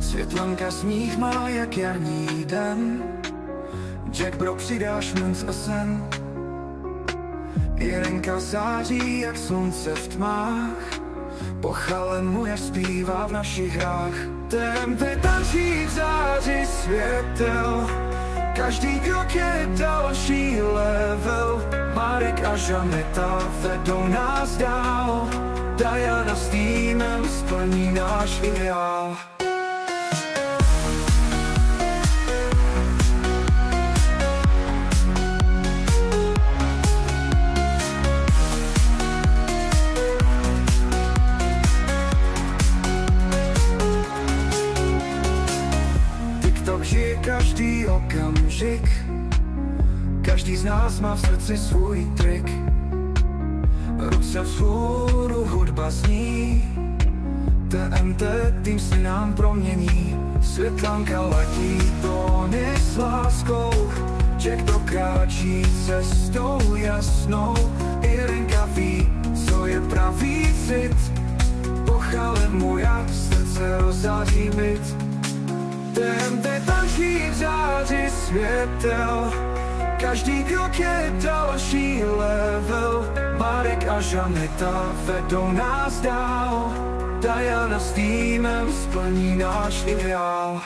Světlanka z nich má jak jarní den. Jack Bro, přidáš minc a sen. Jirenka září jak slunce v tmách. Pochale moje zpívá v našich hrách. TMT tančí v záři světel. Každý krok je další level. Marek a Žaneta vedou nás dál. Diana s týmem splní náš ideál. TikTok žije každý okamžik. Každý z nás má v srdci svůj trik. Ruce vzhůru, hudba zní. TMT tým se nám promění. Světlanka ladí tóny s láskou. Jack prokráčí cestou jasnou. Jirenka ví, co je pravý cit. Pochale moja srdce rozáří byt. TMT tančí v záři světel. Každý krok je další level. Marek a Žaneta vedou nás dál. Diana s týmem splní náš ideál.